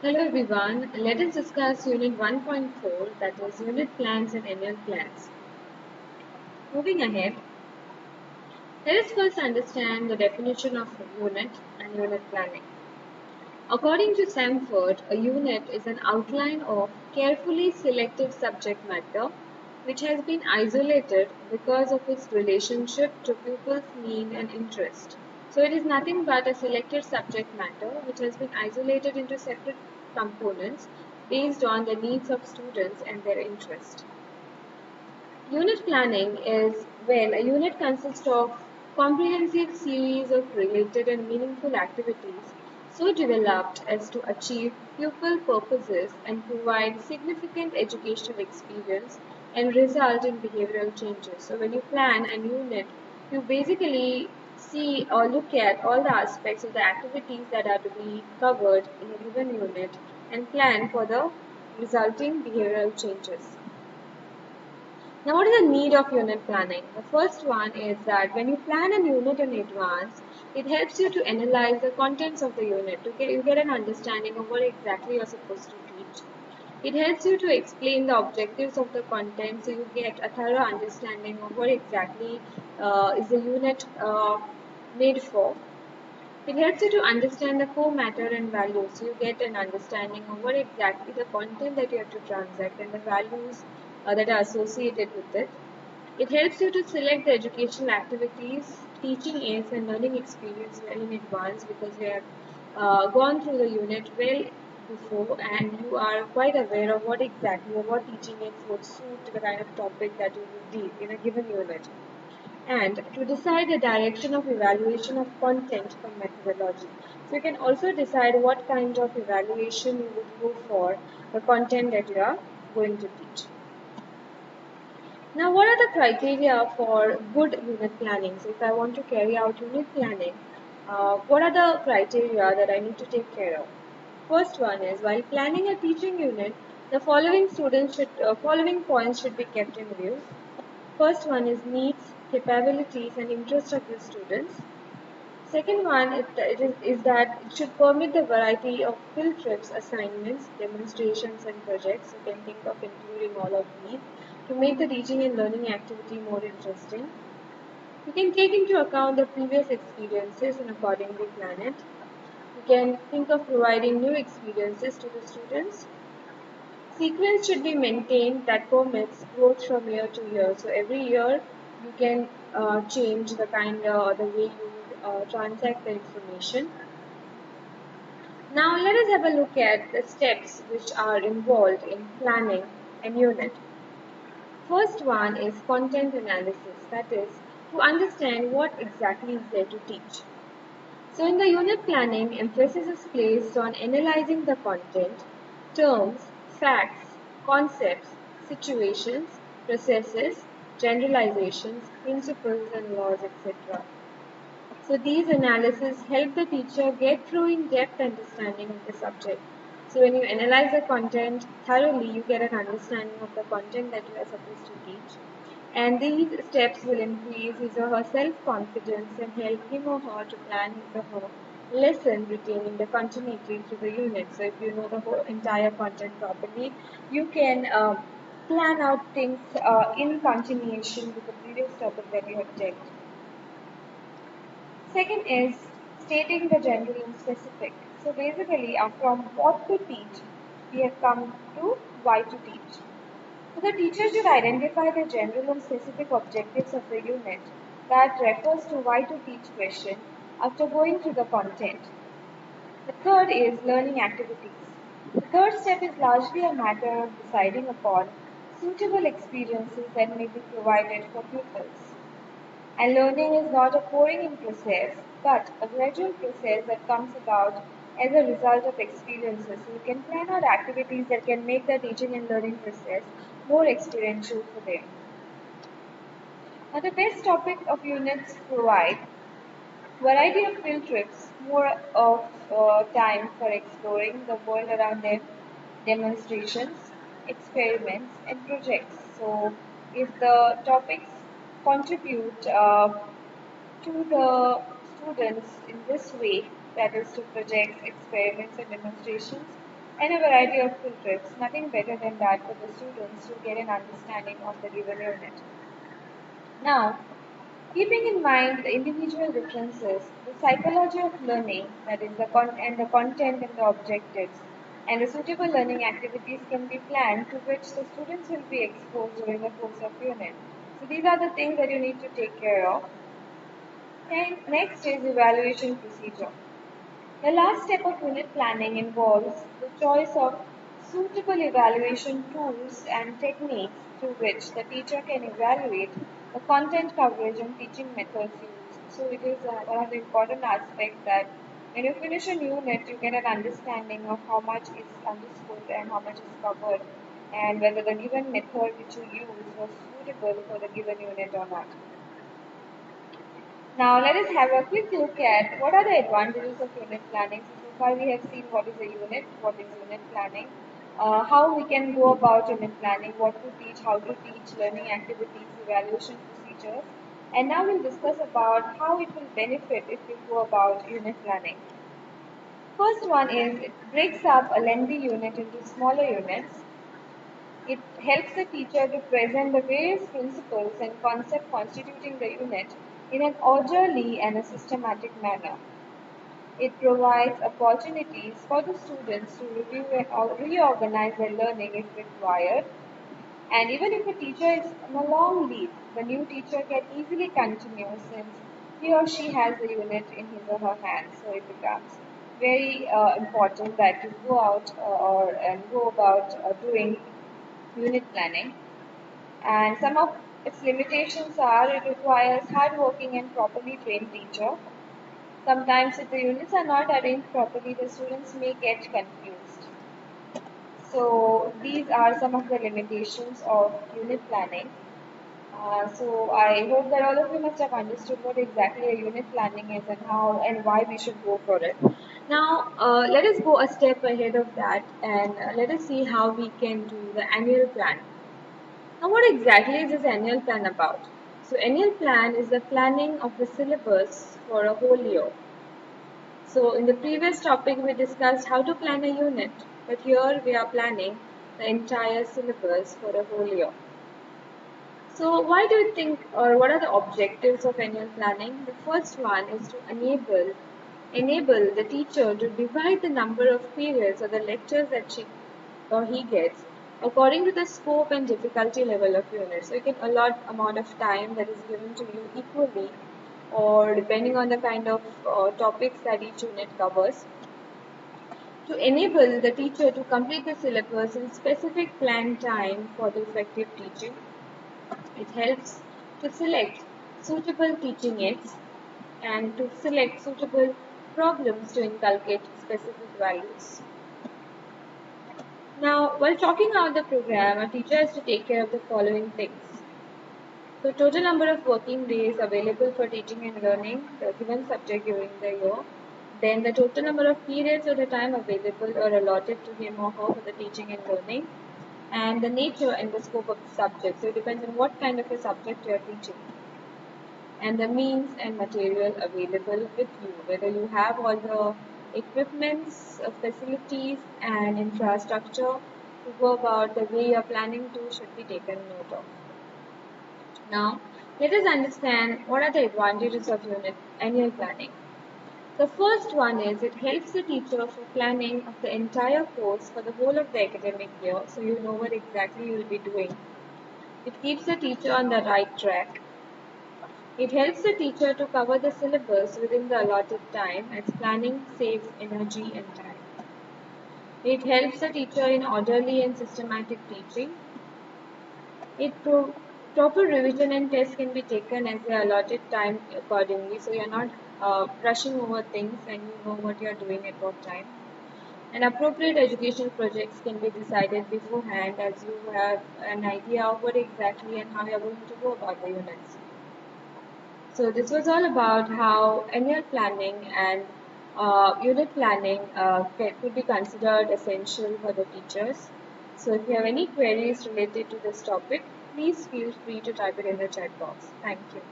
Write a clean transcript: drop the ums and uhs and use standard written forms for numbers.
Hello everyone, let us discuss Unit 1.4, that is Unit Plans and Annual Plans. Moving ahead, let us first understand the definition of unit and unit planning. According to Samford, a unit is an outline of carefully selected subject matter which has been isolated because of its relationship to pupils' need and interest. So it is nothing but a selected subject matter which has been isolated into separate components based on the needs of students and their interest. Unit planning is when a unit consists of comprehensive series of related and meaningful activities so developed as to achieve pupil purposes and provide significant educational experience and result in behavioral changes. So when you plan a unit, you basically see or look at all the aspects of the activities that are to be covered in a given unit and plan for the resulting behavioral changes. Now, what is the need of unit planning? The first one is that when you plan a unit in advance, it helps you to analyze the contents of the unit. You get an understanding of what exactly you're supposed to teach. It helps you to explain the objectives of the content so you get a thorough understanding of what exactly is the unit made for. It helps you to understand the core matter and values. So you get an understanding of what exactly the content that you have to transact and the values that are associated with it. It helps you to select the educational activities, teaching aids, and learning experience well in advance because you have gone through the unit well before and you are quite aware of what exactly or what teaching aids would suit the kind of topic that you will deal in a given unit and to decide the direction of evaluation of content from methodology. So you can also decide what kind of evaluation you would go for the content that you are going to teach. Now, what are the criteria for good unit planning? So if I want to carry out unit planning, what are the criteria that I need to take care of? First one is while planning a teaching unit, the following points should be kept in view. First one is needs, capabilities, and interest of the students. Second one is that it should permit the variety of field trips, assignments, demonstrations, and projects. You can think of including all of these to make the teaching and learning activity more interesting. You can take into account the previous experiences and accordingly plan it. You can think of providing new experiences to the students. Sequence should be maintained that permits growth from year to year. So every year you can change the kind or the way you transact the information. Now let us have a look at the steps which are involved in planning a unit. First one is content analysis, that is to understand what exactly is there to teach. So in the unit planning, emphasis is placed on analyzing the content, terms, facts, concepts, situations, processes, generalizations, principles and laws, etc. So these analyses help the teacher get through in-depth understanding of the subject. So when you analyze the content thoroughly, you get an understanding of the content that you are supposed to teach. And these steps will increase his or her self-confidence and help him or her to plan his or her lesson, retaining the continuity through the unit. So if you know the whole entire content properly, you can plan out things in continuation with the previous topic that you have checked. Second is stating the general and specific. So basically, from what to teach, we have come to why to teach. So the teacher should identify the general and specific objectives of the unit that refers to why to teach question after going through the content. The third is learning activities. The third step is largely a matter of deciding upon suitable experiences that may be provided for pupils. And learning is not a pouring in process, but a gradual process that comes about as a result of experiences. So you can plan out activities that can make the teaching and learning process more experiential for them. Now, the best topic of units provide variety of field trips, more of time for exploring the world around them, demonstrations, experiments, and projects. So, if the topics contribute to the students in this way, that is to projects, experiments, and demonstrations, and a variety of field trips. Nothing better than that for the students to get an understanding of the given unit. Now, keeping in mind the individual differences, the psychology of learning, that is and the content and the objectives, and the suitable learning activities can be planned to which the students will be exposed during the course of unit. So these are the things that you need to take care of. And next is evaluation procedure. The last step of unit planning involves the choice of suitable evaluation tools and techniques through which the teacher can evaluate the content coverage and teaching methods used. So it is one of the important aspects that when you finish a unit, you get an understanding of how much is understood and how much is covered, and whether the given method which you use was suitable for the given unit or not. Now let us have a quick look at what are the advantages of unit planning. So far we have seen what is a unit, what is unit planning, how we can go about unit planning, what to teach, how to teach, learning activities, evaluation procedures, and now we'll discuss about how it will benefit if we go about unit planning. First one is it breaks up a lengthy unit into smaller units. It helps the teacher to present the various principles and concepts constituting the unit in an orderly and a systematic manner. It provides opportunities for the students to review or reorganize their learning if required. And even if a teacher is on a long leave, the new teacher can easily continue since he or she has the unit in his or her hands. So it becomes very important that you go out and go about doing unit planning. And some of its limitations are it requires hardworking and properly trained teacher. Sometimes if the units are not arranged properly, the students may get confused. So these are some of the limitations of unit planning. So I hope that all of you must have understood what exactly a unit planning is and how and why we should go for it. Now let us go a step ahead of that and let us see how we can do the annual plan. Now, what exactly is this annual plan about? So, annual plan is the planning of the syllabus for a whole year. So, in the previous topic, we discussed how to plan a unit, but here we are planning the entire syllabus for a whole year. So, why do you think, or what are the objectives of annual planning? The first one is to enable the teacher to divide the number of periods or the lectures that she or he gets according to the scope and difficulty level of unit. So you can allot amount of time that is given to you equally or depending on the kind of topics that each unit covers to enable the teacher to complete the syllabus in specific planned time for the effective teaching. It helps to select suitable teaching aids and to select suitable problems to inculcate specific values. Now, while talking about the program, a teacher has to take care of the following things. So, total number of working days available for teaching and learning the given subject during the year. Then the total number of periods or the time available or allotted to him or her for the teaching and learning. And the nature and the scope of the subject. So, it depends on what kind of a subject you are teaching. And the means and material available with you, whether you have all the equipments, facilities and infrastructure to go about the way you are planning to should be taken note of. Now, let us understand what are the advantages of annual planning. The first one is it helps the teacher for planning of the entire course for the whole of the academic year, so you know what exactly you will be doing. It keeps the teacher on the right track. It helps the teacher to cover the syllabus within the allotted time as planning saves energy and time. It helps the teacher in orderly and systematic teaching. Proper revision and tests can be taken as the allotted time accordingly, so you're not rushing over things and you know what you're doing at what time. And appropriate educational projects can be decided beforehand as you have an idea of what exactly and how you're going to go about the units. So this was all about how annual planning and unit planning could be considered essential for the teachers. So if you have any queries related to this topic, please feel free to type it in the chat box. Thank you.